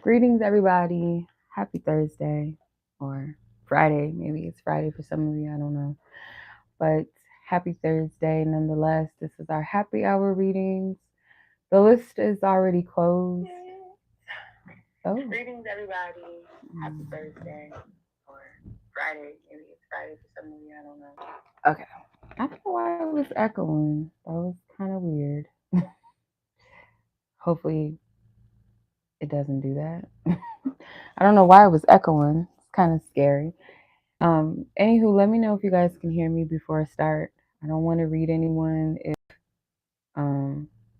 Greetings, everybody. Happy Thursday or Friday. Maybe it's Friday for some of you. I don't know. But happy Thursday nonetheless. This is our happy hour readings. The list is already closed. Oh. Greetings, everybody. Happy Thursday or Friday. Maybe it's Friday for some of you. I don't know. Okay. I don't know why it was echoing. That was kind of weird. Hopefully it doesn't do that. I don't know why it was echoing. It's kind of scary. Anywho, let me know if you guys can hear me before I start. I don't want to read anyone if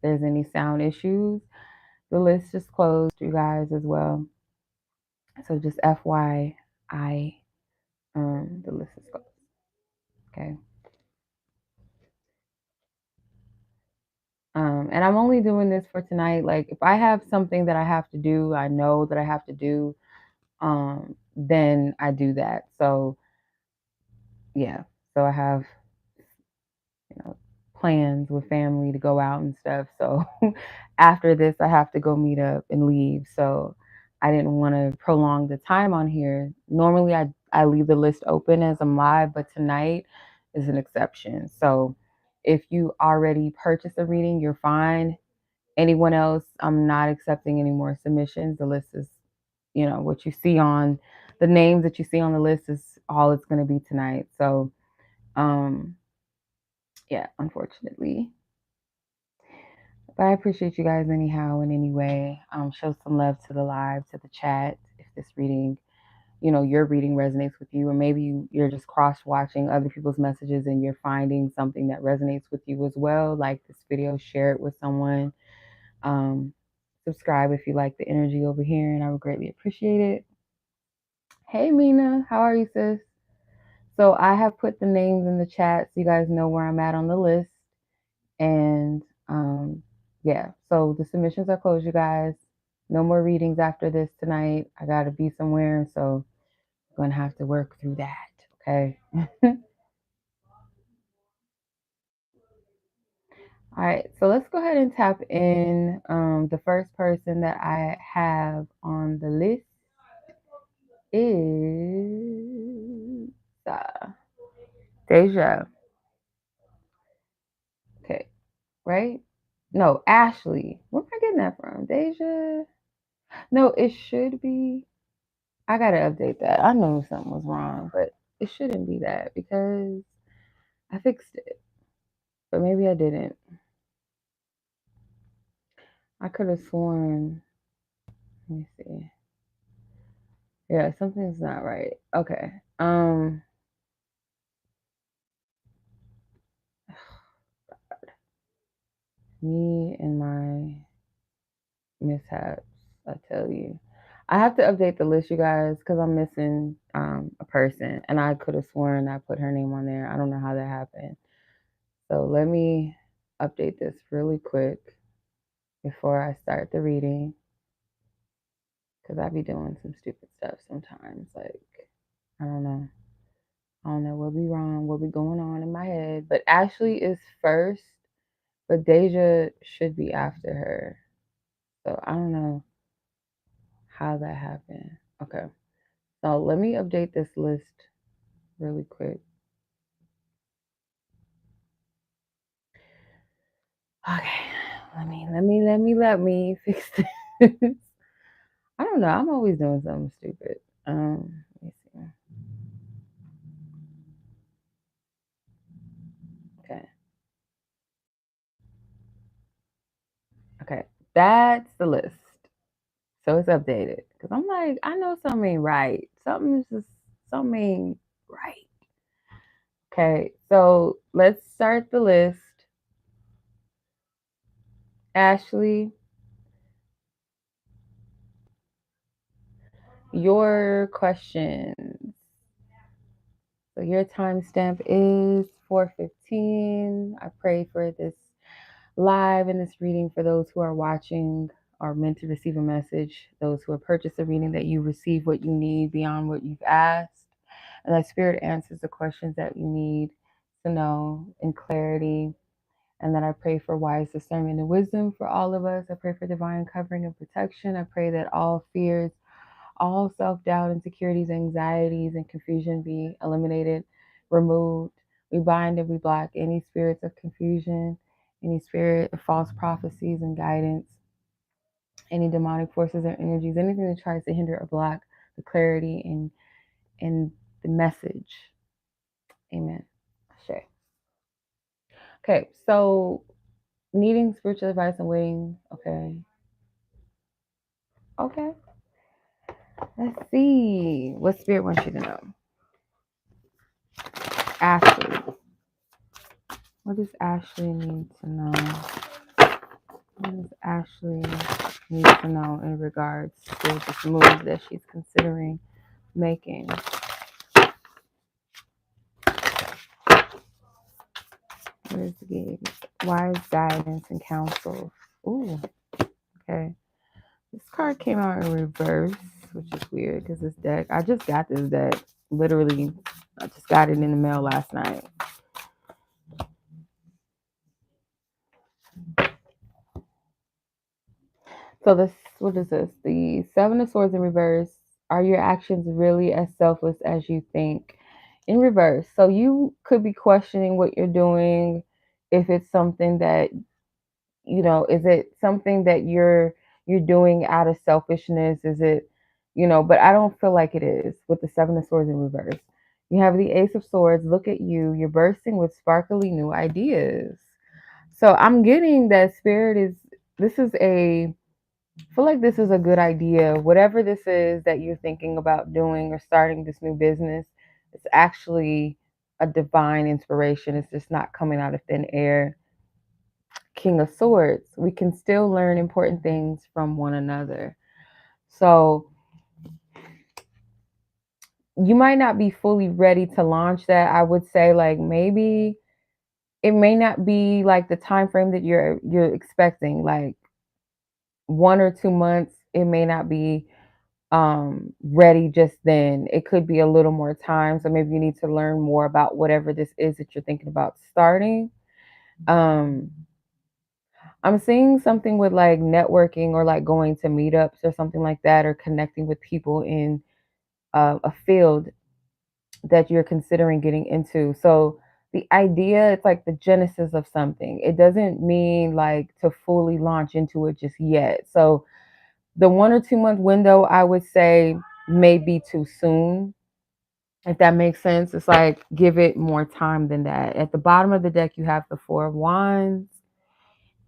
there's any sound issues. The list is closed, you guys, as well. So just FYI, the list is closed. Okay. And I'm only doing this for tonight. Like, if I have something that I have to do, I know that I have to do, then I do that. So, yeah. So I have, plans with family to go out and stuff. So after this, I have to go meet up and leave. So I didn't want to prolong the time on here. Normally, I leave the list open as I'm live, but tonight is an exception. So if you already purchased a reading, you're fine. Anyone else, I'm not accepting any more submissions. The list is, what you see on the names that you see on the list is all it's going to be tonight. So, yeah, unfortunately. But I appreciate you guys anyhow in any way. Show some love to the live, to the chat. If this reading, your reading resonates with you, or maybe you're just cross-watching other people's messages and you're finding something that resonates with you as well. Like this video, share it with someone. Subscribe if you like the energy over here, and I would greatly appreciate it. Hey, Mina, how are you, sis? So I have put the names in the chat so you guys know where I'm at on the list. And yeah, so the submissions are closed, you guys. No more readings after this tonight. I gotta be somewhere, so I'm gonna have to work through that. Okay. All right, so let's go ahead and tap in. The first person that I have on the list is Deja. Okay, right? No, Ashley. Where am I getting that from? Deja? No, it should be. I gotta update that. I know something was wrong, but it shouldn't be that because I fixed it. But maybe I didn't. I could have sworn. Let me see. Yeah, something's not right. Okay. Me and my mishaps, I tell you. I have to update the list, you guys, because I'm missing a person, and I could have sworn I put her name on there. I don't know how that happened. So let me update this really quick before I start the reading, because I be doing some stupid stuff sometimes. Like, I don't know what be wrong, what be going on in my head. But Ashley is first, but Deja should be after her. So I don't know how that happened. Okay. So let me update this list really quick. Okay. Let me fix this. I don't know. I'm always doing something stupid. Let me see. Okay. Okay. That's the list. So it's updated. Because I'm like, I know something ain't right. Something ain't right. Okay, so let's start the list. Ashley, your questions. So your timestamp is 4:15. I pray for this live and this reading for those who are watching are meant to receive a message. Those who have purchased a reading, that you receive what you need beyond what you've asked. And that Spirit answers the questions that you need to know in clarity. And that I pray for wise discernment and wisdom for all of us. I pray for divine covering and protection. I pray that all fears, all self-doubt, insecurities, anxieties, and confusion be eliminated, removed. We bind and we block any spirits of confusion, any spirit of false prophecies and guidance, any demonic forces or energies, anything that tries to hinder or block the clarity and the message. Amen. Sure. Okay, so needing spiritual advice and waiting. Okay. Okay. Let's see what spirit wants you to know. Ashley. What does Ashley need to know? What does Ashley need to know in regards to this move that she's considering making? What is the wise guidance and counsel? Ooh, okay. This card came out in reverse, which is weird because this deck, I just got this deck. Literally, I just got it in the mail last night. So this, what is this? The Seven of Swords in reverse. Are your actions really as selfless as you think? In reverse. So you could be questioning what you're doing, if it's something that, is it something that you're doing out of selfishness? Is it, but I don't feel like it is with the Seven of Swords in reverse. You have the Ace of Swords. Look at you. You're bursting with sparkly new ideas. So I'm getting that spirit is, this is I feel like this is a good idea. Whatever this is that you're thinking about doing or starting this new business, it's actually a divine inspiration. It's just not coming out of thin air. King of Swords. We can still learn important things from one another. So you might not be fully ready to launch that. I would say like maybe it may not be like the time frame that you're expecting, like 1 or 2 months. It may not be ready just then. It could be a little more time. So maybe you need to learn more about whatever this is that you're thinking about starting. I'm seeing something with like networking or like going to meetups or something like that, or connecting with people in a field that you're considering getting into. So the idea, it's like the genesis of something. It doesn't mean like to fully launch into it just yet. So the 1 or 2 month window, I would say, may be too soon, if that makes sense. It's like, give it more time than that. At the bottom of the deck, you have the Four of Wands,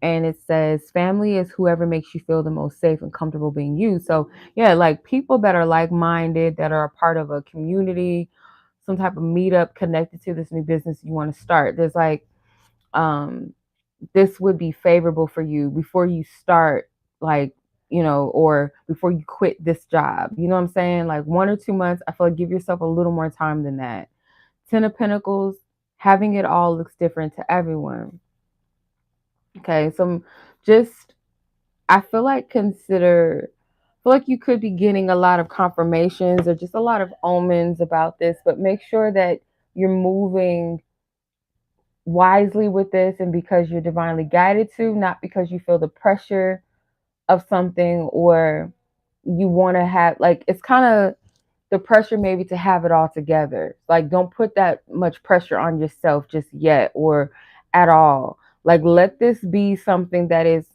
and it says, family is whoever makes you feel the most safe and comfortable being you. So yeah, like people that are like-minded, that are a part of a community, some type of meetup connected to this new business you want to start. There's like, this would be favorable for you before you start, like, or before you quit this job. You know what I'm saying? Like 1 or 2 months, I feel like give yourself a little more time than that. Ten of Pentacles, having it all looks different to everyone. Okay, so just, I feel like you could be getting a lot of confirmations or just a lot of omens about this, but make sure that you're moving wisely with this and because you're divinely guided to, not because you feel the pressure of something, or you want to have, like, it's kind of the pressure maybe to have it all together. Like, don't put that much pressure on yourself just yet or at all. Like, let this be something that is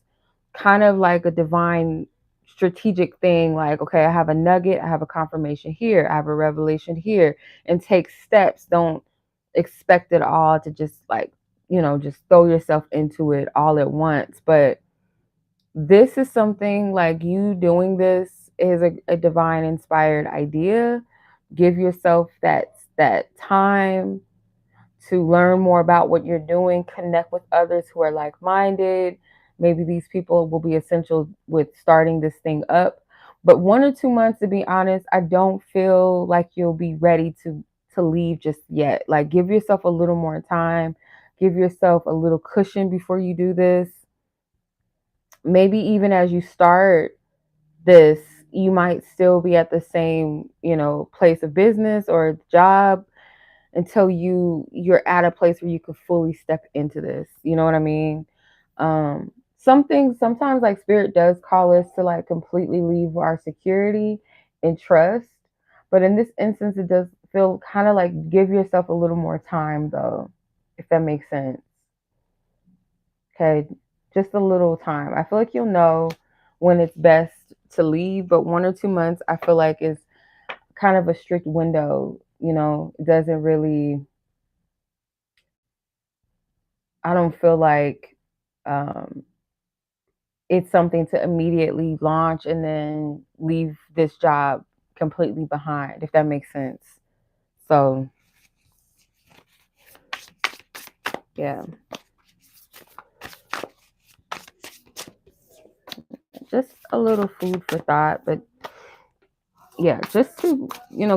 kind of like a divine strategic thing. Like, okay, I have a nugget, I have a confirmation here, I have a revelation here, and take steps. Don't expect it all to just like, just throw yourself into it all at once. But this is something like, you doing this is a divine inspired idea. Give yourself that time to learn more about what you're doing, connect with others who are like-minded. Maybe these people will be essential with starting this thing up. But 1 or 2 months, to be honest, I don't feel like you'll be ready to leave just yet. Like, give yourself a little more time. Give yourself a little cushion before you do this. Maybe even as you start this, you might still be at the same, place of business or job, until you're at a place where you could fully step into this. You know what I mean? Sometimes like spirit does call us to like completely leave our security and trust. But in this instance, it does feel kind of like give yourself a little more time though, if that makes sense. Okay. Just a little time. I feel like you'll know when it's best to leave, but 1 or 2 months I feel like is kind of a strict window. It doesn't really, I don't feel like um it's something to immediately launch and then leave this job completely behind, if that makes sense. So, yeah, just a little food for thought. But yeah, just to,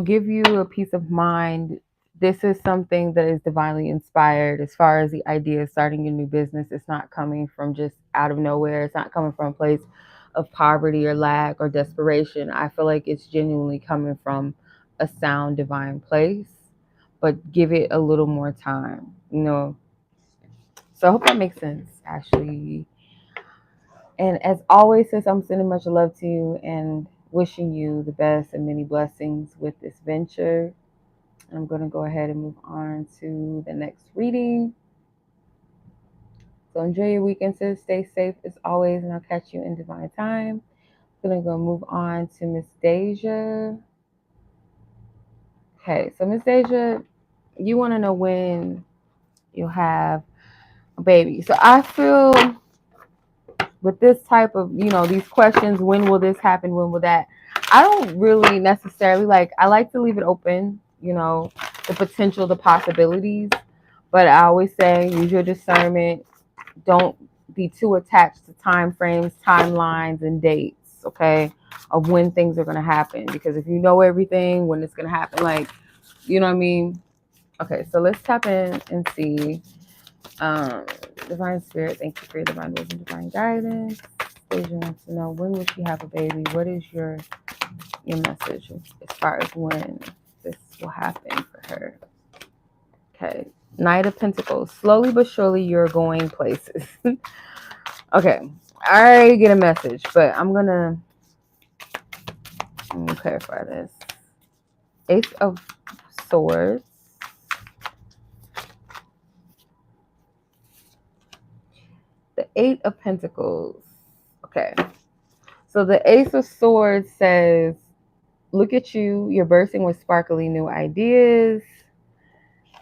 give you a peace of mind. This is something that is divinely inspired as far as the idea of starting a new business. It's not coming from just out of nowhere. It's not coming from a place of poverty or lack or desperation. I feel like it's genuinely coming from a sound divine place, but give it a little more time. So I hope that makes sense, Ashley. And as always, since I'm sending much love to you and wishing you the best and many blessings with this venture, I'm going to go ahead and move on to the next reading. So enjoy your weekend, sis. Stay safe as always, and I'll catch you in divine time. I'm going to go move on to Miss Deja. Okay, so Miss Deja, you want to know when you'll have a baby. So I feel with this type of, these questions, when will this happen? When will that? I don't really necessarily I like to leave it open, the potential, the possibilities. But I always say use your discernment. Don't be too attached to time frames, timelines, and dates, okay, of when things are going to happen. Because if you know everything, when it's going to happen, you know what I mean? Okay, so let's tap in and see. Divine Spirit, thank you for your divine wisdom, divine guidance. Deja wants to know, when will she have a baby? What is your message as far as when this will happen for her? Okay, Knight of Pentacles. Slowly but surely, you're going places. Okay, I already get a message, but let me clarify this. Ace of Swords. The Eight of Pentacles. Okay. So the Ace of Swords says, look at you. You're bursting with sparkly new ideas.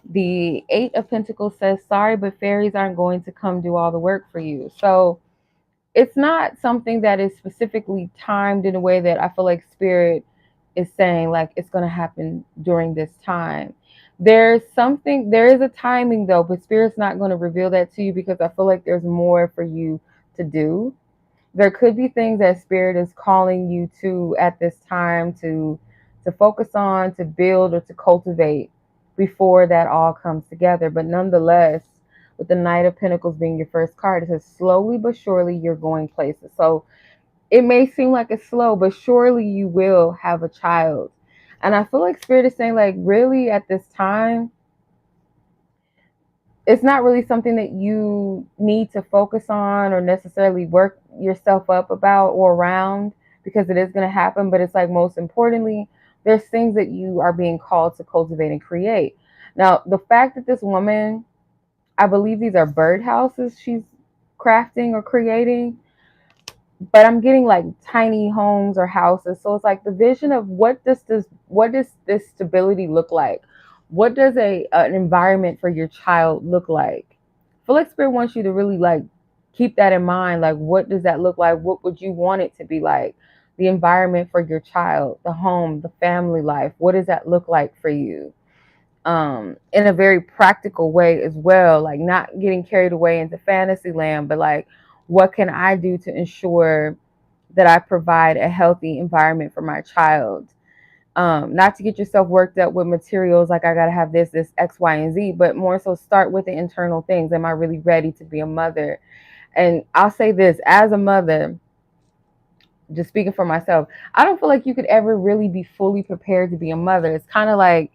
The Eight of Pentacles says, sorry, but fairies aren't going to come do all the work for you. So it's not something that is specifically timed in a way that I feel like Spirit is saying like it's going to happen during this time. There is a timing though, but Spirit's not going to reveal that to you because I feel like there's more for you to do. There could be things that Spirit is calling you to at this time to focus on, to build, or to cultivate before that all comes together. But nonetheless, with the Knight of Pentacles being your first card, it says slowly but surely you're going places. So it may seem like it's slow, but surely you will have a child. And I feel like Spirit is saying, like, really at this time, it's not really something that you need to focus on or necessarily work yourself up about or around, because it is going to happen. But it's like, most importantly, there's things that you are being called to cultivate and create. Now, the fact that this woman, I believe these are birdhouses she's crafting or creating, but I'm getting like tiny homes or houses. So it's like the vision of what does this stability look like? What does an environment for your child look like? I feel like Spirit wants you to really like keep that in mind. Like, what does that look like? What would you want it to be like? The environment for your child, the home, the family life. What does that look like for you? In a very practical way as well, like not getting carried away into fantasy land, but like, what can I do to ensure that I provide a healthy environment for my child? Not to get yourself worked up with materials like I gotta have this X, Y, and Z, but more so start with the internal things. Am I really ready to be a mother? And I'll say this, as a mother, just speaking for myself, I don't feel like you could ever really be fully prepared to be a mother. It's kind of like,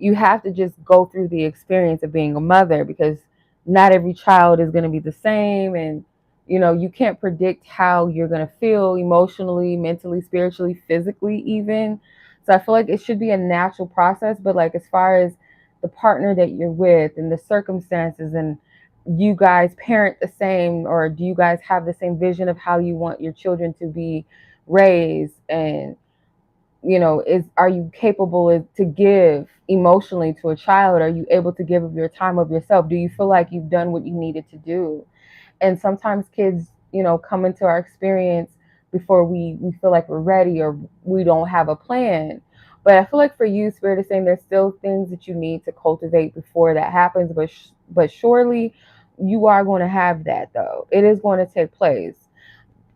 you have to just go through the experience of being a mother, because not every child is going to be the same. And, you can't predict how you're going to feel emotionally, mentally, spiritually, physically, even. So I feel like it should be a natural process. But like, as far as the partner that you're with and the circumstances, and you guys parent the same, or do you guys have the same vision of how you want your children to be raised? And are you capable to give emotionally to a child? Are you able to give of your time, of yourself? Do you feel like you've done what you needed to do? And sometimes kids, come into our experience before we feel like we're ready, or we don't have a plan. But I feel like for you, Spirit is saying there's still things that you need to cultivate before that happens. But surely you are going to have that, though. It is going to take place.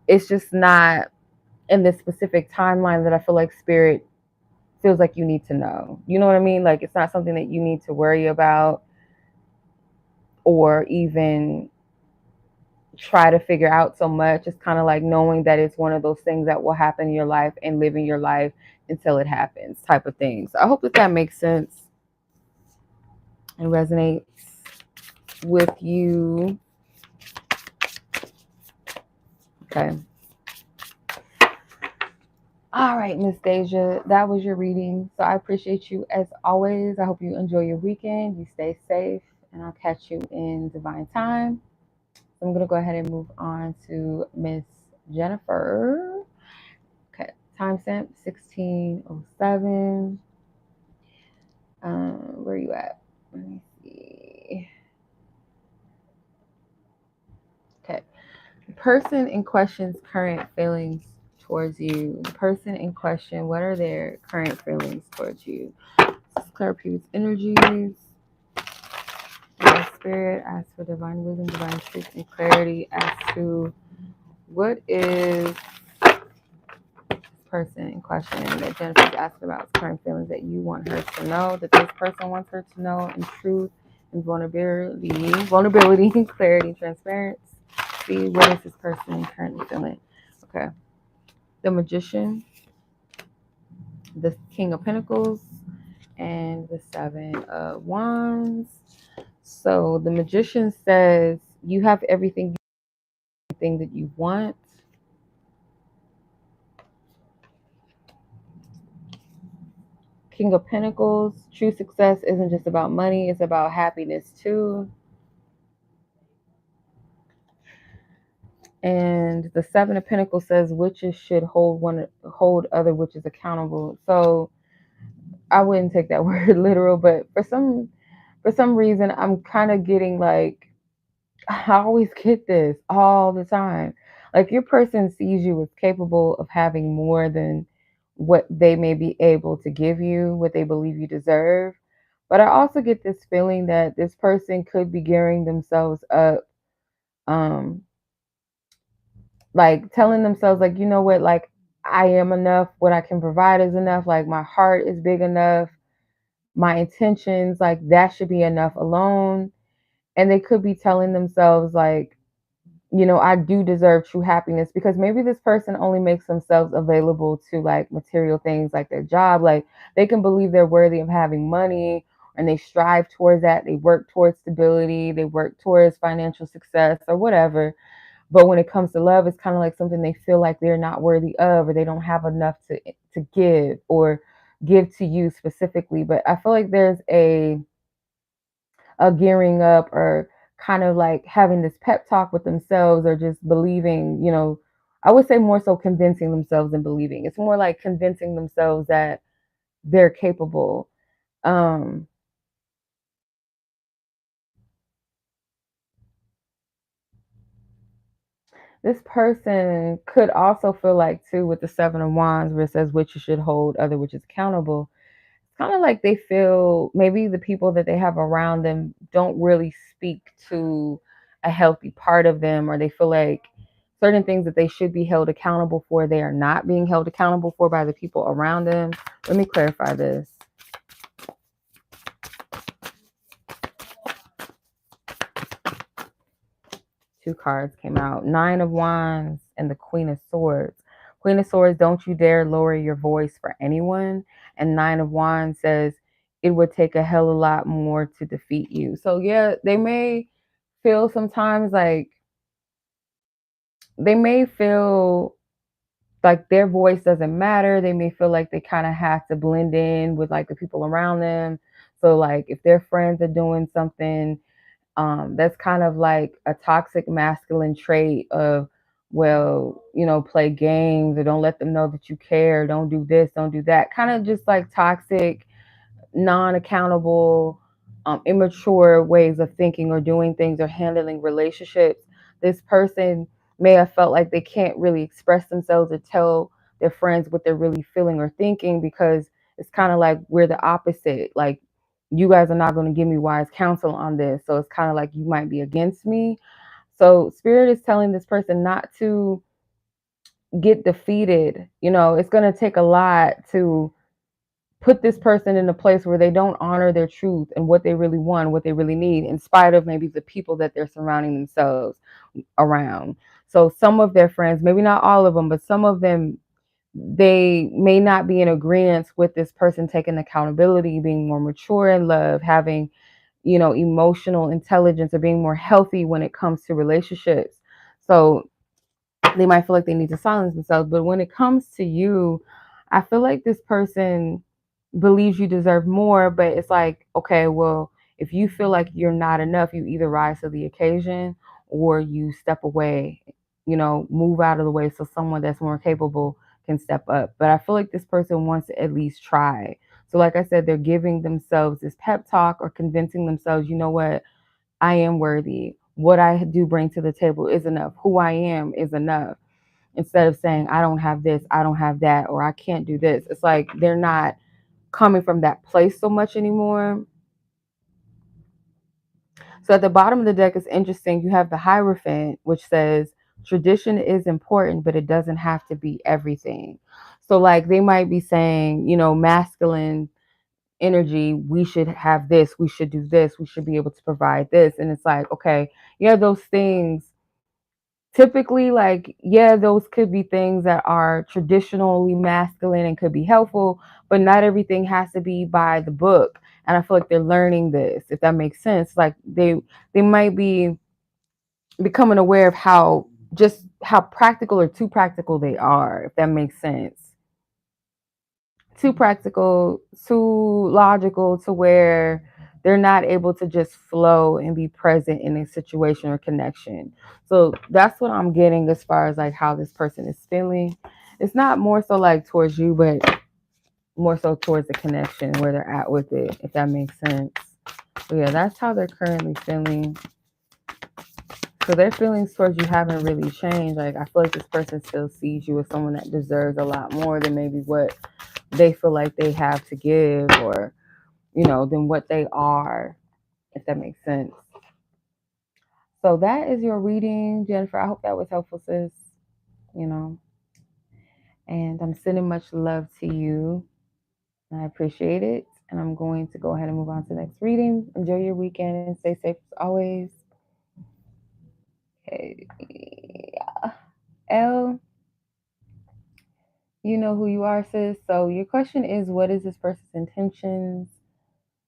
It's just not in this specific timeline that I feel like Spirit feels like you need to know. You know what I mean? Like, it's not something that you need to worry about or even try to figure out so much. It's kind of like knowing that it's one of those things that will happen in your life, and living your life until it happens, type of thing. So I hope that makes sense and resonates with you. Okay. All right, Miss Deja, that was your reading. So I appreciate you as always. I hope you enjoy your weekend. You stay safe, and I'll catch you in divine time. I'm going to go ahead and move on to Miss Jennifer. Okay, timestamp 16:07. Where are you at? Let me see. Okay. The person in question's current feelings towards you. The person in question, what are their current feelings towards you? Clear people's energies. Spirit, ask for divine wisdom, divine truth, and clarity as to what is person in question that Jennifer's asking about, current feelings that you want her to know, that this person wants her to know, in truth and vulnerability, clarity, transparency. What is this person currently feeling? Okay. The Magician, the King of Pentacles, and the Seven of Wands. So the Magician says you have everything that you want. King of Pentacles, true success isn't just about money, it's about happiness too. And the Seven of Pentacles says witches should hold other witches accountable. So I wouldn't take that word literal, but for some reason I'm kind of getting like, I always get this all the time. Like, your person sees you as capable of having more than what they may be able to give you, what they believe you deserve. But I also get this feeling that this person could be gearing themselves up, like telling themselves, like, you know what, like, I am enough. What I can provide is enough. Like, my heart is big enough. My intentions, like, that should be enough alone. And they could be telling themselves, like, I do deserve true happiness, because maybe this person only makes themselves available to like material things, like their job. Like, they can believe they're worthy of having money, and they strive towards that. They work towards stability. They work towards financial success or whatever. But when it comes to love, it's kind of like something they feel like they're not worthy of, or they don't have enough to give, or give to you specifically. But I feel like there's a gearing up, or kind of like having this pep talk with themselves, or just believing, I would say more so convincing themselves than believing. It's more like convincing themselves that they're capable. This person could also feel like, too, with the Seven of Wands, where it says witches should hold other witches accountable. It's kind of like they feel maybe the people that they have around them don't really speak to a healthy part of them, or they feel like certain things that they should be held accountable for, they are not being held accountable for by the people around them. Let me clarify this. Two cards came out. Nine of Wands and the Queen of Swords. Queen of Swords, don't you dare lower your voice for anyone. And Nine of Wands says, it would take a hell of a lot more to defeat you. So yeah, they may feel sometimes like they may feel like their voice doesn't matter. They may feel like they kind of have to blend in with like the people around them. So like if their friends are doing something, that's kind of like a toxic masculine trait of, well, play games or don't let them know that you care. Don't do this, don't do that. Kind of just like toxic, non-accountable, immature ways of thinking or doing things or handling relationships. This person may have felt like they can't really express themselves or tell their friends what they're really feeling or thinking because it's kind of like we're the opposite. Like, you guys are not going to give me wise counsel on this. So it's kind of like you might be against me. So Spirit is telling this person not to get defeated. It's going to take a lot to put this person in a place where they don't honor their truth and what they really want, what they really need, in spite of maybe the people that they're surrounding themselves around. So some of their friends, maybe not all of them, but some of them, they may not be in agreement with this person taking accountability, being more mature in love, having, emotional intelligence, or being more healthy when it comes to relationships. So they might feel like they need to silence themselves. But when it comes to you, I feel like this person believes you deserve more, but it's like, okay, well, if you feel like you're not enough, you either rise to the occasion or you step away, move out of the way so someone that's more capable can step up. But I feel like this person wants to at least try. So like I said, they're giving themselves this pep talk or convincing themselves, you know what, I am worthy. What I do bring to the table is enough. Who I am is enough. Instead of saying, I don't have this, I don't have that, or I can't do this. It's like they're not coming from that place so much anymore. So at the bottom of the deck is interesting. You have the Hierophant, which says tradition is important, but it doesn't have to be everything. So like they might be saying, masculine energy, we should have this, we should do this, we should be able to provide this. And it's like, okay, yeah, those things typically, like, yeah, those could be things that are traditionally masculine and could be helpful, but not everything has to be by the book. And I feel like they're learning this, if that makes sense. Like they might be becoming aware of how practical or too practical they are, if that makes sense. Too practical, too logical, to where they're not able to just flow and be present in a situation or connection. So that's what I'm getting as far as like how this person is feeling. It's not more so like towards you, but more so towards the connection where they're at with it, if that makes sense. So yeah, that's how they're currently feeling. So their feelings towards you haven't really changed. Like, I feel like this person still sees you as someone that deserves a lot more than maybe what they feel like they have to give, or, than what they are, if that makes sense. So that is your reading, Jennifer. I hope that was helpful, sis. And I'm sending much love to you. I appreciate it. And I'm going to go ahead and move on to the next reading. Enjoy your weekend and stay safe as always. Okay. L, you know who you are, sis. So your question is, what is this person's intentions?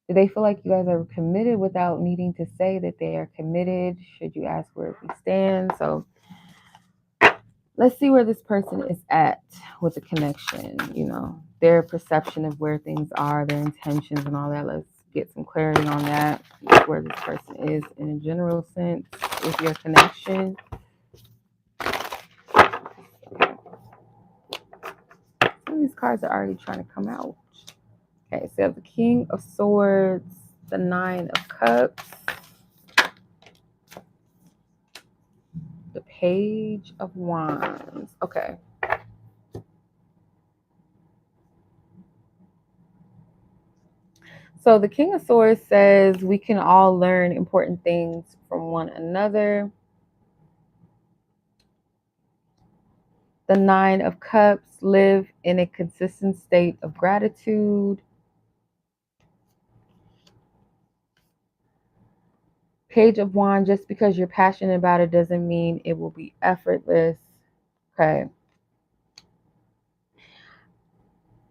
Do they feel like you guys are committed without needing to say that they are committed? Should you ask where we stand? So let's see where this person is at with the connection, their perception of where things are, their intentions and all that. Let's get some clarity on that, where this person is in a general sense with your connection. Some of these cards are already trying to come out. Okay, so you have the King of Swords, the Nine of Cups, the Page of Wands. Okay. So the King of Swords says we can all learn important things from one another. The Nine of Cups, live in a consistent state of gratitude. Page of Wands, just because you're passionate about it doesn't mean it will be effortless. Okay.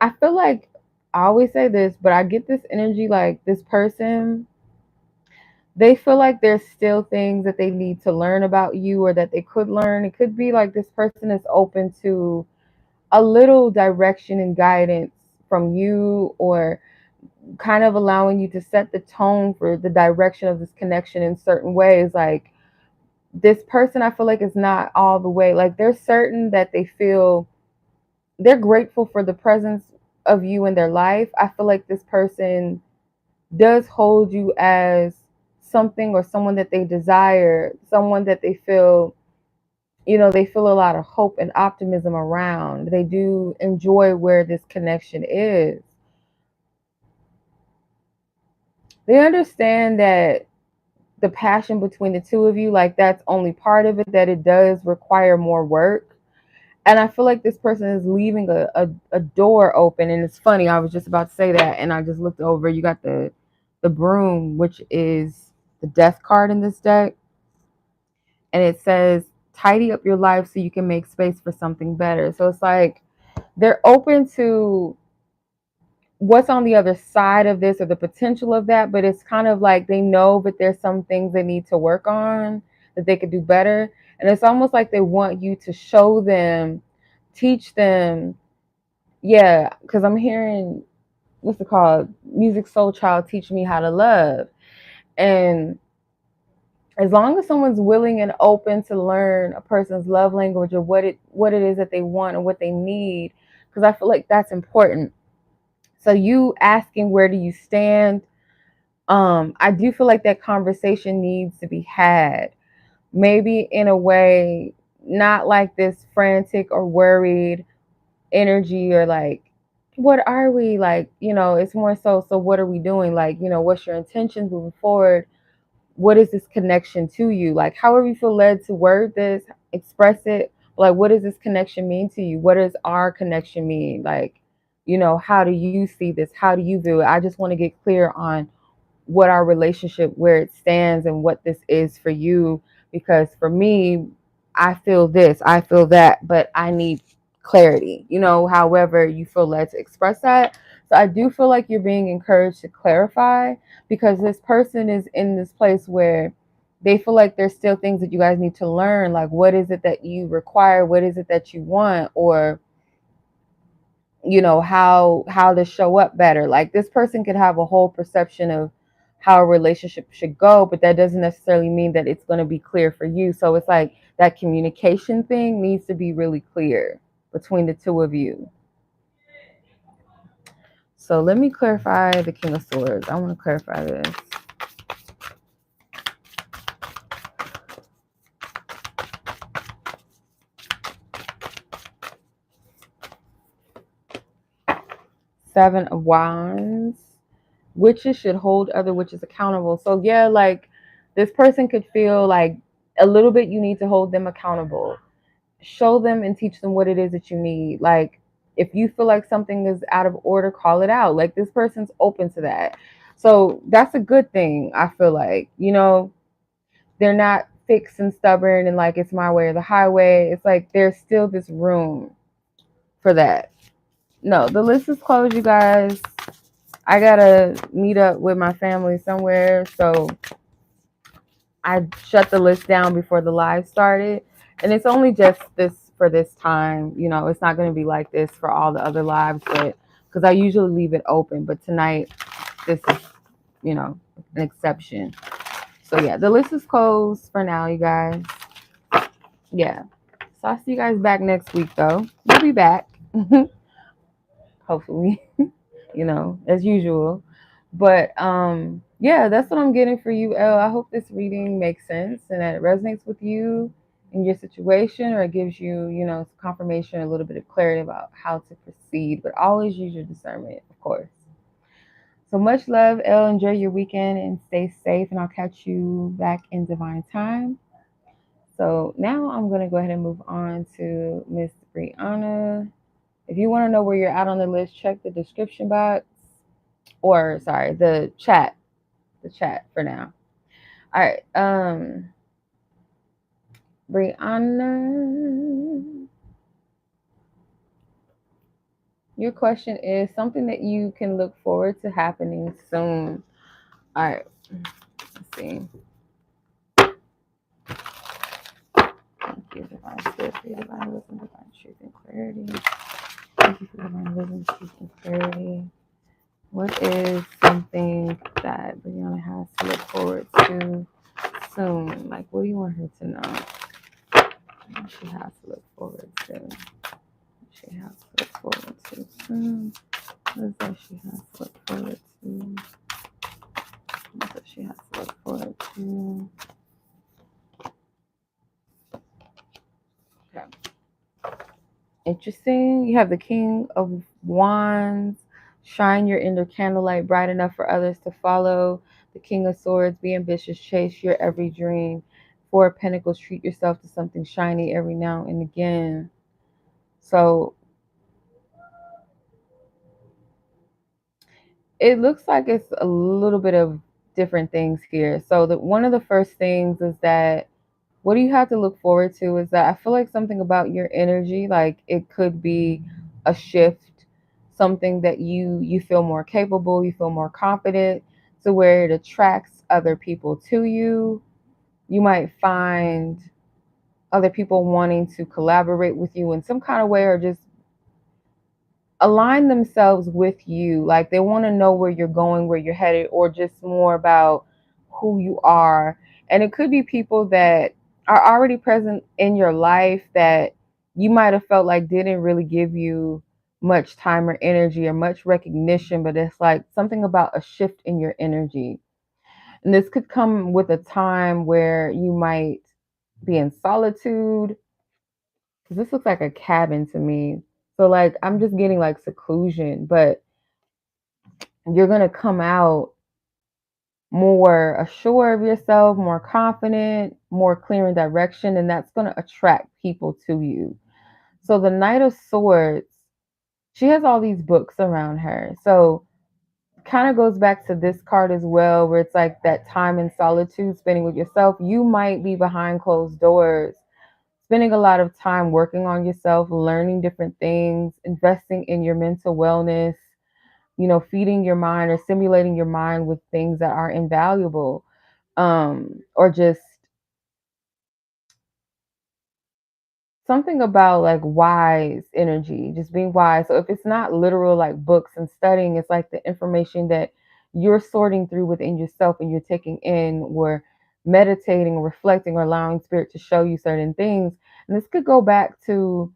I feel like I always say this, but I get this energy like this person, they feel like there's still things that they need to learn about you or that they could learn. It could be like this person is open to a little direction and guidance from you, or kind of allowing you to set the tone for the direction of this connection in certain ways. Like this person, I feel like is not all the way, like they're certain that they feel they're grateful for the presence of you in their life. I feel like this person does hold you as something or someone that they desire, someone that they feel, they feel a lot of hope and optimism around. They do enjoy where this connection is. They understand that the passion between the two of you, like that's only part of it, that it does require more work. And I feel like this person is leaving a door open. And it's funny, I was just about to say that, and I just looked over. You got the broom, which is the death card in this deck. And it says, tidy up your life so you can make space for something better. So it's like they're open to what's on the other side of this or the potential of that, but it's kind of like they know that there's some things they need to work on, that they could do better. And it's almost like they want you to show them, teach them. Yeah, because I'm hearing, what's it called? Music Soul Child, teach me how to love. And as long as someone's willing and open to learn a person's love language, or what it is that they want and what they need, because I feel like that's important. So you asking, where do you stand? I do feel like that conversation needs to be had. Maybe in a way, not like this frantic or worried energy, or like, what are we like? It's more so what are we doing? Like, what's your intentions moving forward? What is this connection to you? Like, however you feel led to word this, express it. Like, what does this connection mean to you? What does our connection mean? Like, how do you see this? How do you view it? I just want to get clear on what our relationship, where it stands, and what this is for you. Because for me, I feel this, I feel that, but I need clarity, however you feel led to express that. So I do feel like you're being encouraged to clarify, because this person is in this place where they feel like there's still things that you guys need to learn. Like, what is it that you require? What is it that you want? Or how to show up better. Like, this person could have a whole perception of how a relationship should go, but that doesn't necessarily mean that it's going to be clear for you. So it's like that communication thing needs to be really clear between the two of you. So let me clarify the King of Swords. I want to clarify this. Seven of Wands. Witches should hold other witches accountable. So yeah, like this person could feel like a little bit you need to hold them accountable. Show them and teach them what it is that you need. Like, if you feel like something is out of order, call it out. Like, this person's open to that. So that's a good thing. I feel like, they're not fixed and stubborn and like it's my way or the highway. It's like there's still this room for that. No, the list is closed, you guys. I gotta meet up with my family somewhere, so I shut the list down before the live started. And it's only just this for this time. It's not going to be like this for all the other lives, but because I usually leave it open. But tonight, this is, an exception. So yeah, the list is closed for now, you guys. Yeah. So I'll see you guys back next week, though. We'll be back. Hopefully, as usual. But yeah, that's what I'm getting for you, Elle. I hope this reading makes sense and that it resonates with you in your situation, or it gives you, some confirmation, a little bit of clarity about how to proceed. But always use your discernment, of course. So much love, Elle. Enjoy your weekend and stay safe, and I'll catch you back in divine time. So now I'm going to go ahead and move on to Miss Breyonna. If you want to know where you're at on the list, check the description box, or sorry, the chat for now. All right, Breyonna. Your question is something that you can look forward to happening soon. All right, let's see. Thank you, divine spirit, for your divine wisdom, divine truth, and clarity. Thank you for divine wisdom, truth, and clarity. What is something that Breyonna has to look forward to soon? Like, what do you want her to know? What she has to look forward to. What she has to look forward to soon. What is that she has to look forward to? What is that she has to look forward to? Okay. Interesting. You have the King of Wands. Shine your inner candlelight bright enough for others to follow. The King of Swords. Be ambitious. Chase your every dream. Four of Pentacles. Treat yourself to something shiny every now and again. So it looks like it's a little bit of different things here. So one of the first things is that what do you have to look forward to is that I feel like something about your energy, like it could be a shift, something that you feel more capable, you feel more confident, to where it attracts other people to you. You might find other people wanting to collaborate with you in some kind of way, or just align themselves with you. Like they want to know where you're going, where you're headed, or just more about who you are. And it could be people that are already present in your life that you might have felt like didn't really give you much time or energy or much recognition, but it's like something about a shift in your energy. And this could come with a time where you might be in solitude, because this looks like a cabin to me. So like I'm just getting like seclusion, but you're gonna come out more assured of yourself, more confident, more clear in direction, and that's gonna attract people to you. So the Knight of Swords, she has all these books around her. So kind of goes back to this card as well, where it's like that time in solitude, spending with yourself. You might be behind closed doors, spending a lot of time working on yourself, learning different things, investing in your mental wellness, feeding your mind or stimulating your mind with things that are invaluable, or just something about like wise energy, just being wise. So if it's not literal like books and studying, it's like the information that you're sorting through within yourself and you're taking in, or meditating or reflecting or allowing spirit to show you certain things. And this could go back to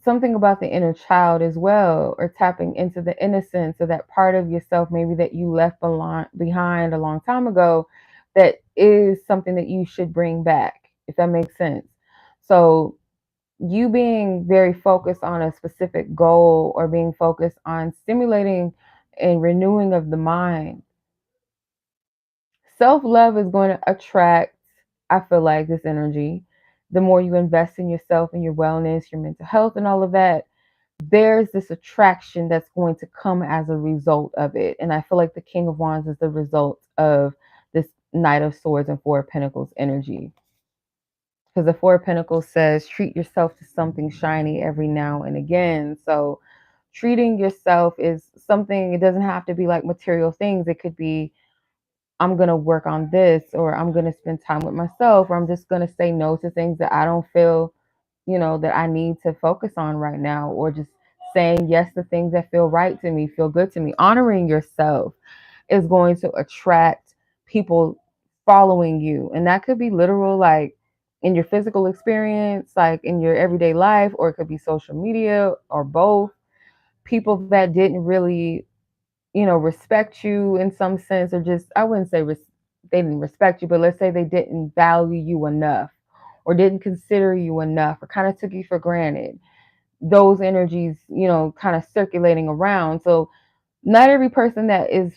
something about the inner child as well, or tapping into the innocence of that part of yourself maybe that you left behind a long time ago, that is something that you should bring back, if that makes sense. So you being very focused on a specific goal, or being focused on stimulating and renewing of the mind, self-love is going to attract, I feel like, this energy. The more you invest in yourself and your wellness, your mental health and all of that, there's this attraction that's going to come as a result of it. And I feel like the King of Wands is the result of this Knight of Swords and Four of Pentacles energy. Because the Four of Pentacles says, treat yourself to something shiny every now and again. So treating yourself is something, it doesn't have to be like material things. It could be, I'm going to work on this, or I'm going to spend time with myself, or I'm just going to say no to things that I don't feel that I need to focus on right now, or just saying yes to things that feel right to me, feel good to me. Honoring yourself is going to attract people following you. And that could be literal, like in your physical experience, like in your everyday life, or it could be social media, or both. People that didn't really, respect you in some sense, or just, I wouldn't say they didn't respect you, but let's say they didn't value you enough, or didn't consider you enough, or kind of took you for granted. Those energies, kind of circulating around. So not every person that is,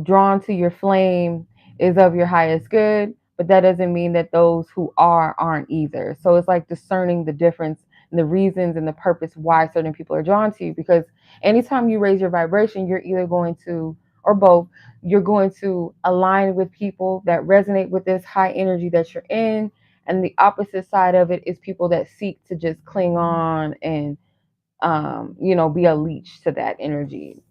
drawn to your flame is of your highest good, but that doesn't mean that those who aren't either. So it's like discerning the difference and the reasons and the purpose why certain people are drawn to you. Because anytime you raise your vibration, you're either going to, or both, you're going to align with people that resonate with this high energy that you're in. And the opposite side of it is people that seek to just cling on and be a leech to that energy.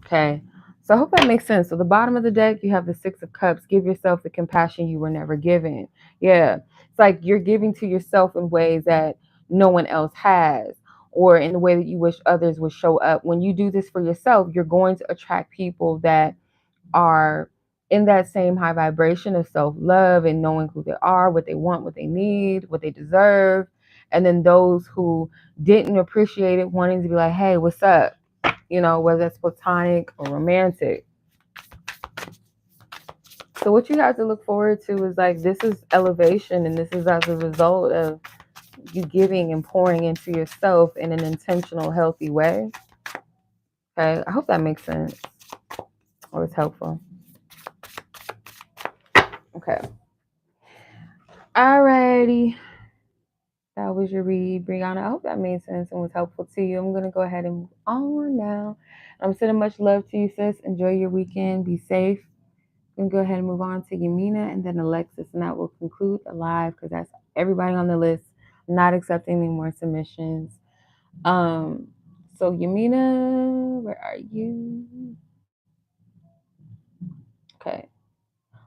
Okay. So I hope that makes sense. So the bottom of the deck, you have the Six of Cups. Give yourself the compassion you were never given. Yeah. It's like you're giving to yourself in ways that no one else has, or in the way that you wish others would show up. When you do this for yourself, you're going to attract people that are in that same high vibration of self-love and knowing who they are, what they want, what they need, what they deserve. And then those who didn't appreciate it, wanting to be like, hey, what's up? Whether it's platonic or romantic. So what you have to look forward to is like, this is elevation, and this is as a result of you giving and pouring into yourself in an intentional, healthy way. Okay, I hope that makes sense or it's helpful. Okay. Alrighty. That was your read, Breyonna. I hope that made sense and was helpful to you. I'm going to go ahead and move on now. I'm sending much love to you, sis. Enjoy your weekend. Be safe. I'm going to go ahead and move on to Yaminah and then Alexis, and that will conclude the live because that's everybody on the list. I'm not accepting any more submissions. So Yaminah, where are you? Okay.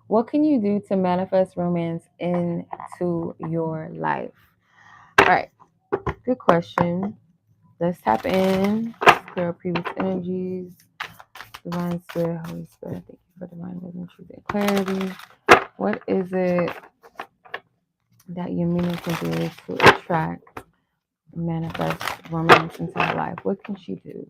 What can you do to manifest romance into your life? All right. Good question. Let's tap in. Clear up previous energies. Divine Spirit, Holy Spirit, thank you for divine wisdom, truth, and clarity. What is it that Yaminah can do to attract, manifest romance into her life? What can she do?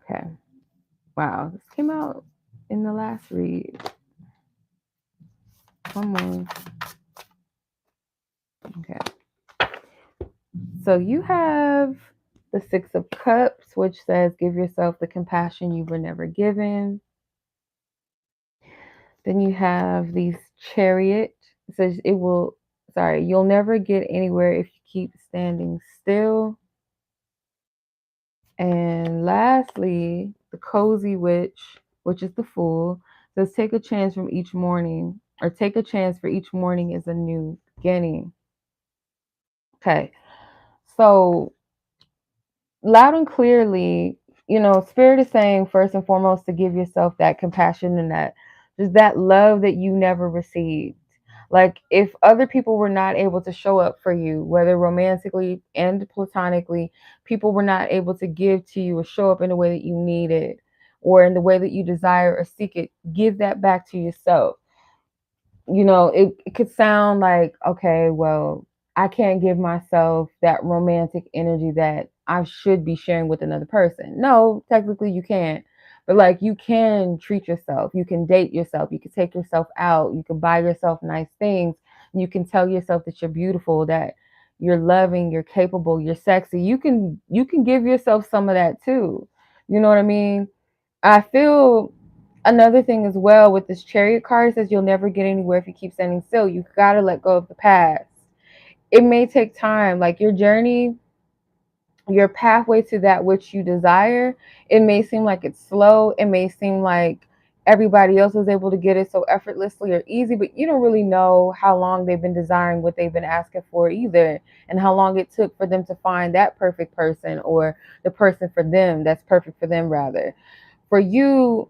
Okay. Wow, this came out in the last read. One more. Okay. So you have the Six of Cups, which says, give yourself the compassion you were never given. Then you have the Chariot. It says you'll never get anywhere if you keep standing still. And lastly, the Cozy Witch, which is the Fool, says take a chance from each morning, or take a chance for each morning is a new beginning. Okay. So loud and clearly, Spirit is saying first and foremost to give yourself that compassion and that love that you never received. Like, if other people were not able to show up for you, whether romantically and platonically, people were not able to give to you or show up in the way that you needed or in the way that you desire or seek it, give that back to yourself. It could sound like, okay, well, I can't give myself that romantic energy that I should be sharing with another person. No, technically you can't. But like, you can treat yourself. You can date yourself. You can take yourself out. You can buy yourself nice things. You can tell yourself that you're beautiful, that you're loving, you're capable, you're sexy. You can give yourself some of that too. You know what I mean? I feel another thing as well with this Chariot card says you'll never get anywhere if you keep standing still. You got to let go of the past. It may take time, like your journey, your pathway to that which you desire. It may seem like it's slow. It may seem like everybody else was able to get it so effortlessly or easy, but you don't really know how long they've been desiring what they've been asking for either, and how long it took for them to find that perfect person or the person for them that's perfect for them rather. For you,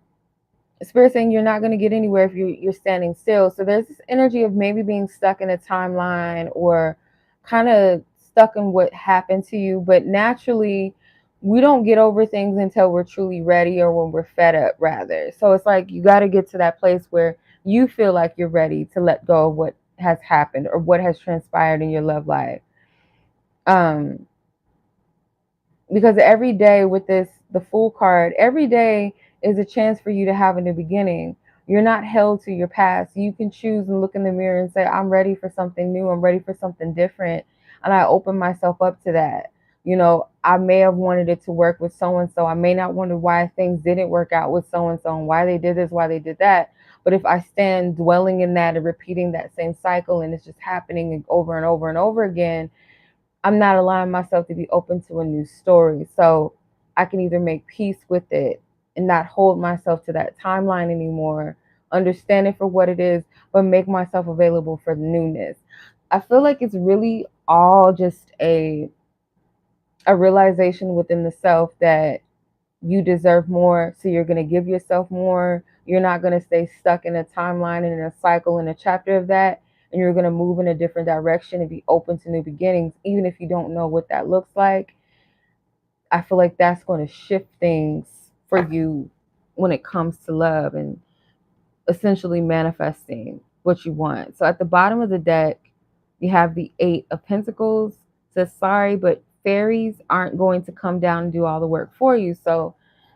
Spirit saying you're not going to get anywhere if you're standing still. So there's this energy of maybe being stuck in a timeline or kind of stuck in what happened to you. But naturally, we don't get over things until we're truly ready or when we're fed up, rather. So it's like you got to get to that place where you feel like you're ready to let go of what has happened or what has transpired in your love life. Because every day with the Fool card, every day is a chance for you to have a new beginning. You're not held to your past. You can choose and look in the mirror and say, I'm ready for something new. I'm ready for something different. And I open myself up to that. I may have wanted it to work with so-and-so. I may not wonder why things didn't work out with so-and-so and why they did this, why they did that. But if I stand dwelling in that and repeating that same cycle and it's just happening over and over and over again, I'm not allowing myself to be open to a new story. So I can either make peace with it and not hold myself to that timeline anymore. Understand it for what it is, but make myself available for the newness. I feel like it's really all just a realization within the self that you deserve more, so you're going to give yourself more. You're not going to stay stuck in a timeline and in a cycle and a chapter of that, and you're going to move in a different direction and be open to new beginnings, even if you don't know what that looks like. I feel like that's going to shift things for you when it comes to love and essentially manifesting what you want. So at the bottom of the deck, you have the Eight of Pentacles. It says, sorry, but fairies aren't going to come down and do all the work for you. So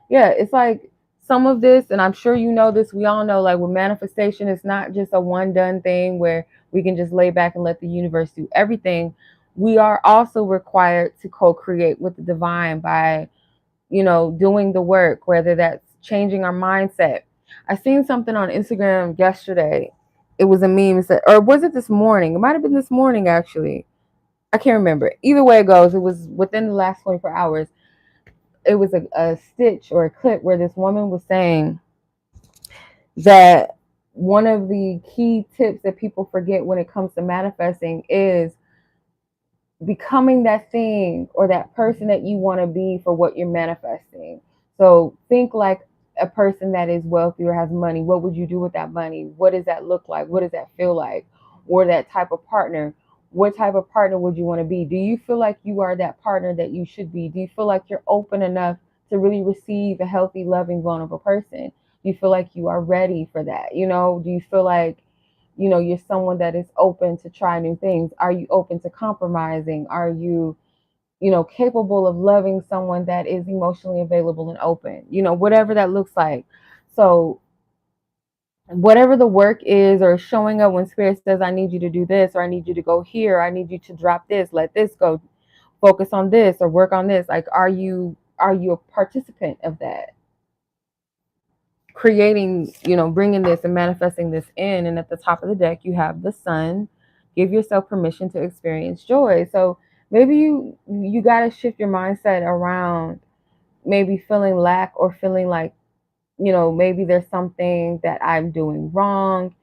yeah, it's like some of this, and I'm sure you know this, we all know, like with manifestation, it's not just a one done thing where we can just lay back and let the universe do everything. We are also required to co-create with the divine by, doing the work, whether that's changing our mindset. I seen something on Instagram yesterday. It was a meme, or was it this morning? It might have been this morning, actually. I can't remember. Either way it goes, it was within the last 24 hours. It was a stitch or a clip where this woman was saying that one of the key tips that people forget when it comes to manifesting is becoming that thing or that person that you want to be for what you're manifesting. So think like a person that is wealthy or has money. What would you do with that money? What does that look like? What does that feel like? Or that type of partner. What type of partner would you want to be? Do you feel like you are that partner that you should be? Do you feel like you're open enough to really receive a healthy, loving, vulnerable person? Do you feel like you are ready for that? Do you feel like you're someone that is open to try new things? Are you open to compromising? Are you, capable of loving someone that is emotionally available and open? Whatever that looks like. So whatever the work is, or showing up when spirit says, I need you to do this, or I need you to go here, or I need you to drop this, let this go, focus on this, or work on this. Like, are you a participant of that? Creating, bringing this and manifesting this in. And at the top of the deck, you have the Sun. Give yourself permission to experience joy. So maybe you got to shift your mindset around maybe feeling lack, or feeling like, maybe there's something that I'm doing wrong.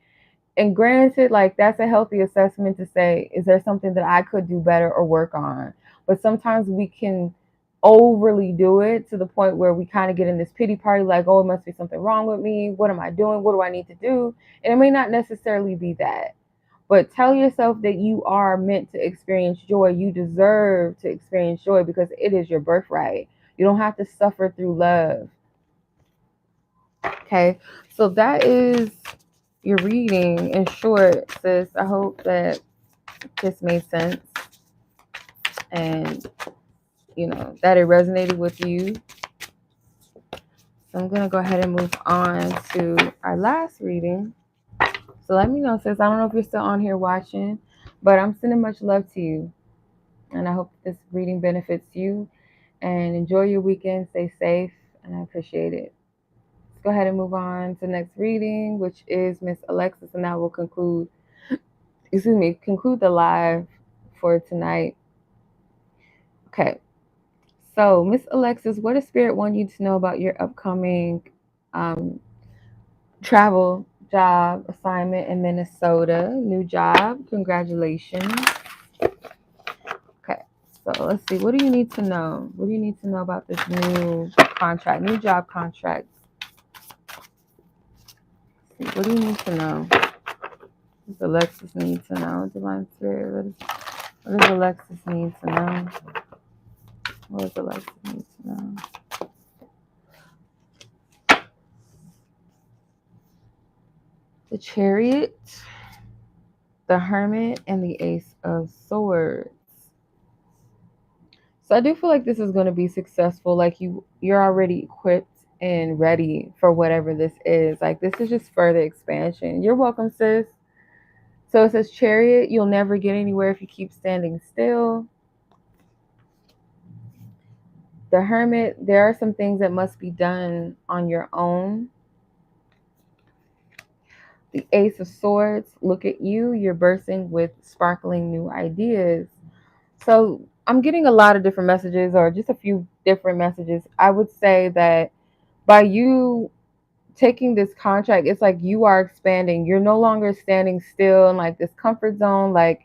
And granted, like, that's a healthy assessment to say, is there something that I could do better or work on? But sometimes we can overly do it to the point where we kind of get in this pity party, like, oh, it must be something wrong with me. What am I doing? What do I need to do? And it may not necessarily be that. But tell yourself that you are meant to experience joy. You deserve to experience joy because it is your birthright. You don't have to suffer through love. Okay, so that is your reading in short, sis. I hope that this made sense and that it resonated with you. So I'm gonna go ahead and move on to our last reading. So let me know, sis. I don't know if you're still on here watching, but I'm sending much love to you, and I hope this reading benefits you. And enjoy your weekend. Stay safe, and I appreciate it. Let's go ahead and move on to the next reading, which is Miss Alexis, and that will conclude the live for tonight. Okay. So, Miss Alexis, what does Spirit want you to know about your upcoming travel job assignment in Minnesota? New job. Congratulations. Okay. So, let's see. What do you need to know? What do you need to know about this new contract, new job contract? What do you need to know? What does Alexis need to know? Divine Spirit, what does Alexis need to know? What does Alexis need to know? The Chariot, the Hermit, and the Ace of Swords. So I do feel like this is going to be successful. Like you're already equipped and ready for whatever this is. Like, this is just further expansion. You're welcome, sis. So it says Chariot, you'll never get anywhere if you keep standing still. The Hermit, there are some things that must be done on your own. The Ace of Swords, look at you. You're bursting with sparkling new ideas. So I'm getting a lot of different messages, or just a few different messages. I would say that by you taking this contract, it's like you are expanding. You're no longer standing still in like this comfort zone. Like,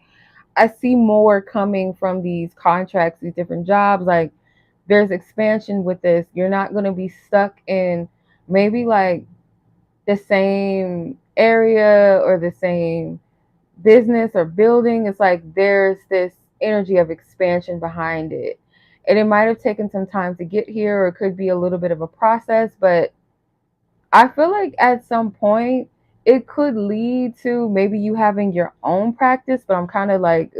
I see more coming from these contracts, these different jobs. Like, there's expansion with this. You're not going to be stuck in maybe like the same area or the same business or building. It's like there's this energy of expansion behind it. And it might have taken some time to get here, or it could be a little bit of a process, but I feel like at some point it could lead to maybe you having your own practice, but I'm kind of like,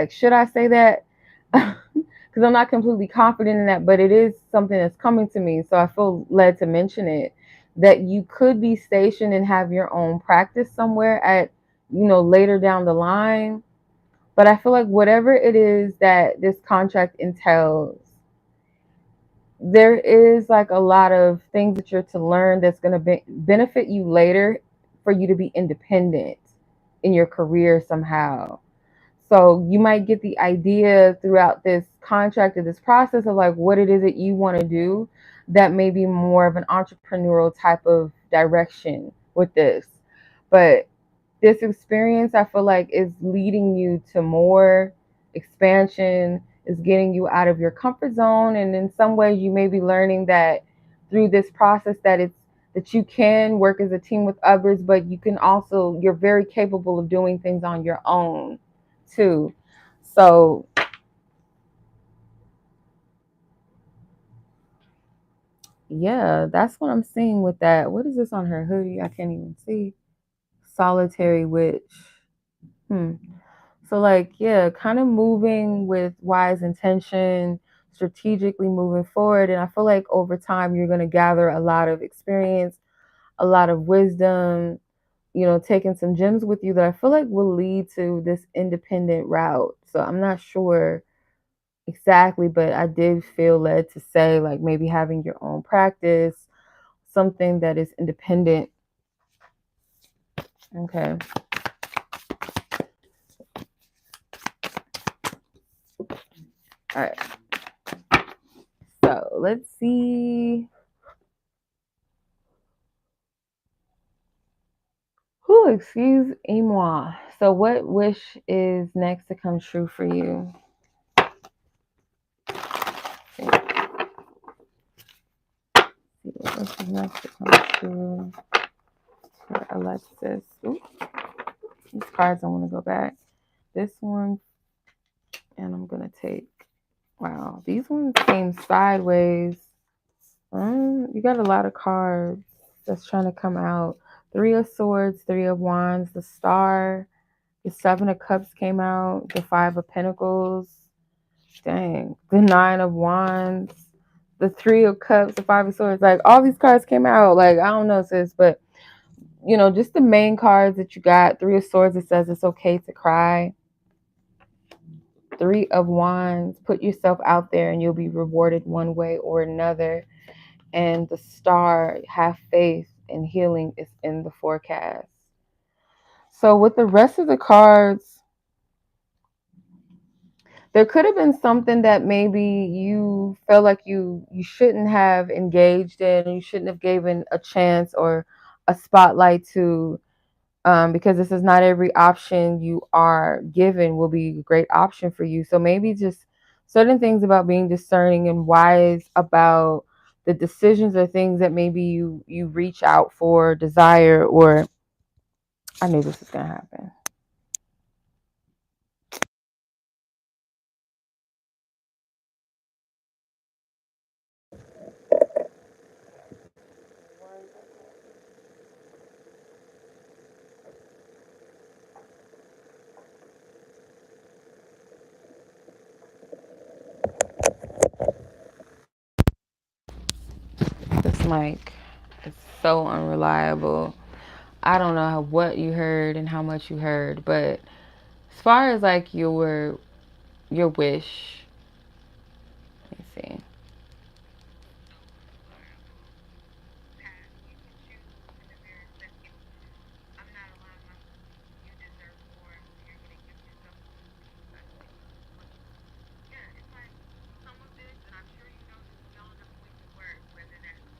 should I say that? Because I'm not completely confident in that, but it is something that's coming to me. So I feel led to mention it, that you could be stationed and have your own practice somewhere at, later down the line. But I feel like whatever it is that this contract entails, there is like a lot of things that you're to learn that's going to benefit you later for you to be independent in your career somehow. So you might get the idea throughout this contract or this process of like what it is that you want to do, that may be more of an entrepreneurial type of direction with this. But this experience, I feel like, is leading you to more expansion, is getting you out of your comfort zone. And in some ways you may be learning that through this process that you can work as a team with others, but you're very capable of doing things on your own too. So yeah, that's what I'm seeing with that. What is this on her hoodie? I can't even see. Solitary witch. Hmm. So like, yeah, kind of moving with wise intention, strategically moving forward. And I feel like over time you're gonna gather a lot of experience, a lot of wisdom, taking some gems with you that I feel like will lead to this independent route. So I'm not sure exactly, but I did feel led to say like maybe having your own practice, something that is independent. Okay. All right. So let's see. Who, excuse-moi. So what wish is next to come true for you? See what wish is next to come true for Alexis. Ooh, these cards, I want to go back. This one, and I'm gonna take. Wow, these ones came sideways. You got a lot of cards that's trying to come out. 3 of Swords, 3 of Wands, the Star, the 7 of Cups came out, the 5 of Pentacles. Dang, the 9 of Wands, the 3 of Cups, the 5 of Swords. Like, all these cards came out. Like, I don't know, sis, but just the main cards that you got. 3 of Swords, it says it's okay to cry. 3 of Wands, put yourself out there and you'll be rewarded one way or another. And the Star, have faith, and healing is in the forecast. So with the rest of the cards, there could have been something that maybe you felt like you shouldn't have engaged in, you shouldn't have given a chance or a spotlight to, because this is not every option you are given will be a great option for you. So maybe just certain things about being discerning and wise about the decisions or things that maybe you reach out for, desire, or I knew this was going to happen. This mic is so unreliable. I don't know what you heard and how much you heard, but as far as like your wish, let me see.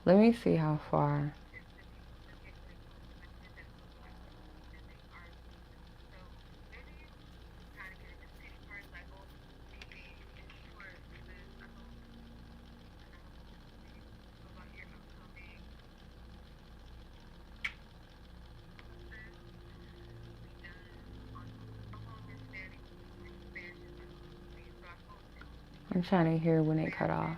Let me see how far. I'm trying to hear when it cut off.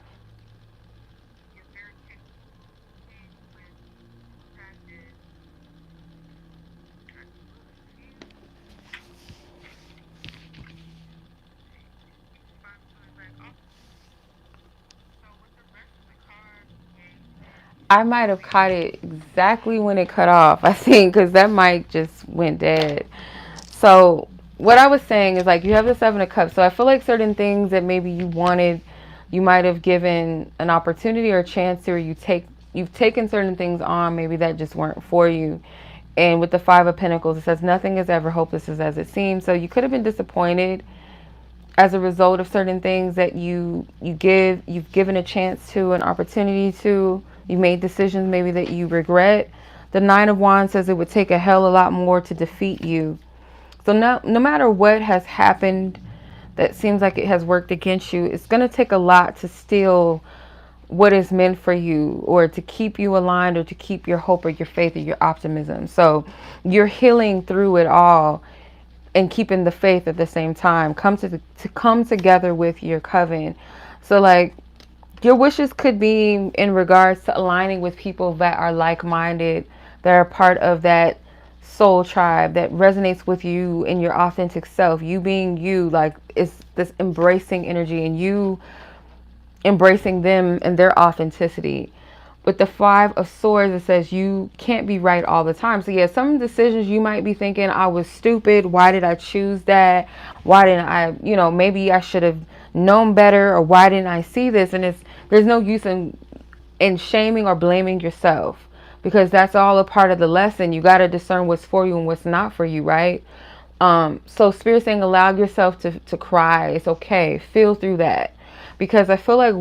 I might have caught it exactly when it cut off, I think, because that mic just went dead. So, what I was saying is like you have the Seven of Cups. So, I feel like certain things that maybe you wanted, you might have given an opportunity or a chance to, or you've taken certain things on, maybe that just weren't for you. And with the Five of Pentacles, it says nothing is ever hopeless as it seems. So, you could have been disappointed as a result of certain things that you've given a chance to, an opportunity to, you made decisions maybe that you regret. The Nine of Wands says it would take a hell of a lot more to defeat you. So no matter what has happened that seems like it has worked against you, it's going to take a lot to steal what is meant for you, or to keep you aligned, or to keep your hope or your faith or your optimism. So you're healing through it all and keeping the faith at the same time. To come together with your coven. So like your wishes could be in regards to aligning with people that are like-minded, that are part of that soul tribe that resonates with you in your authentic self. You being you, like it's this embracing energy, and you embracing them and their authenticity. With the Five of Swords, it says you can't be right all the time. So yeah, some decisions you might be thinking, I was stupid. Why did I choose that? Why didn't I, maybe I should have known better, or why didn't I see this? And there's no use in shaming or blaming yourself, because that's all a part of the lesson. You got to discern what's for you and what's not for you, right? So Spirit saying allow yourself to cry. It's okay. Feel through that, because I feel like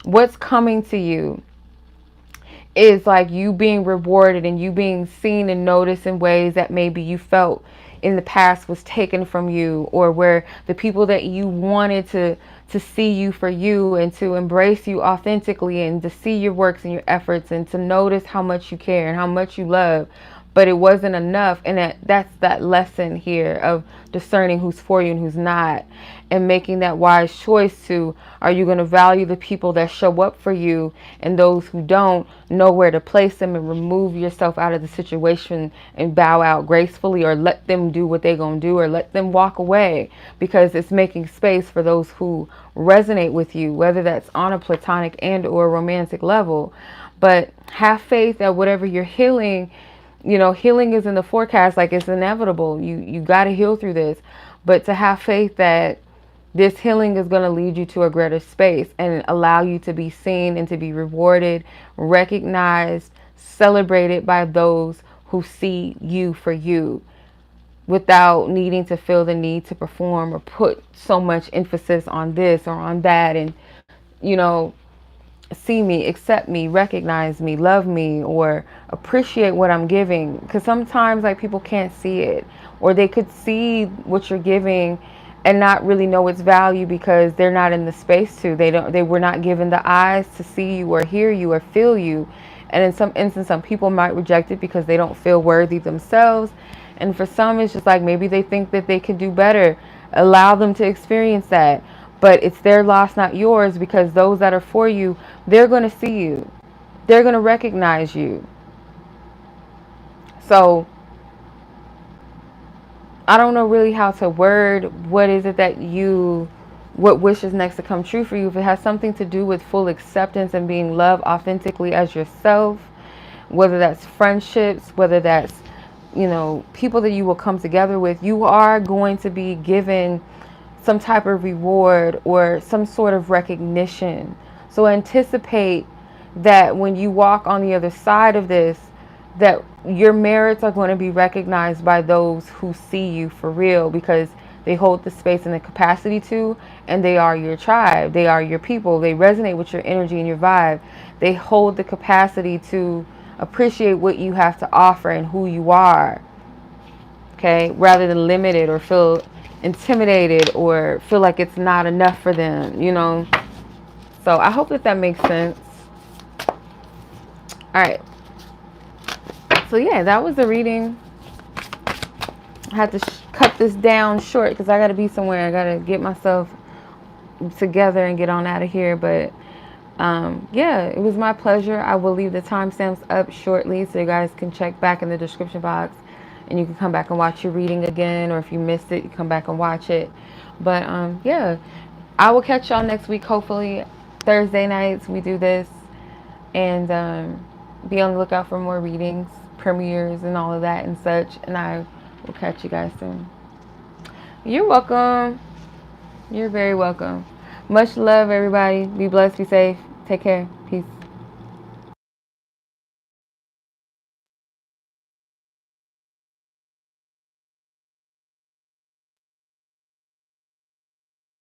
what's coming to you is like you being rewarded and you being seen and noticed in ways that maybe you felt in the past was taken from you, or where the people that you wanted to see you for you and to embrace you authentically and to see your works and your efforts and to notice how much you care and how much you love, but it wasn't enough. And that's that lesson here of discerning who's for you and who's not, and making that wise choice to, are you going to value the people that show up for you, and those who don't, know where to place them and remove yourself out of the situation and bow out gracefully, or let them do what they're going to do, or let them walk away, because it's making space for those who resonate with you, whether that's on a platonic and or romantic level. But have faith that whatever you're healing, healing is in the forecast, like it's inevitable. You got to heal through this, but to have faith that this healing is going to lead you to a greater space and allow you to be seen and to be rewarded, recognized, celebrated by those who see you for you, without needing to feel the need to perform or put so much emphasis on this or on that, and see me, accept me, recognize me, love me, or appreciate what I'm giving. Because sometimes like people can't see it, or they could see what you're giving and not really know its value because they're not in the space to. They were not given the eyes to see you or hear you or feel you. And in some instances, some people might reject it because they don't feel worthy themselves. And for some, it's just like maybe they think that they can do better. Allow them to experience that. But it's their loss, not yours, because those that are for you, they're going to see you. They're going to recognize you. So I don't know really how to word what is it that what wish is next to come true for you. If it has something to do with full acceptance and being loved authentically as yourself, whether that's friendships, whether that's, people that you will come together with, you are going to be given some type of reward or some sort of recognition. So anticipate that when you walk on the other side of this, that your merits are going to be recognized by those who see you for real, because they hold the space and the capacity to, and they are your tribe. They are your people. They resonate with your energy and your vibe. They hold the capacity to appreciate what you have to offer and who you are. Okay, rather than limited or feel intimidated or feel like it's not enough for them, you know. So I hope that that makes sense. All right. So yeah, that was the reading. I had to cut this down short because I got to be somewhere. I got to get myself together and get on out of here. But yeah, it was my pleasure. I will leave the timestamps up shortly so you guys can check back in the description box and you can come back and watch your reading again, or if you missed it, you come back and watch it. But yeah, I will catch y'all next week. Hopefully Thursday nights we do this, and be on the lookout for more readings, premieres, and all of that and such. And I will catch you guys soon. You're welcome. You're very welcome. Much love, everybody. Be blessed, be safe. Take care. Peace.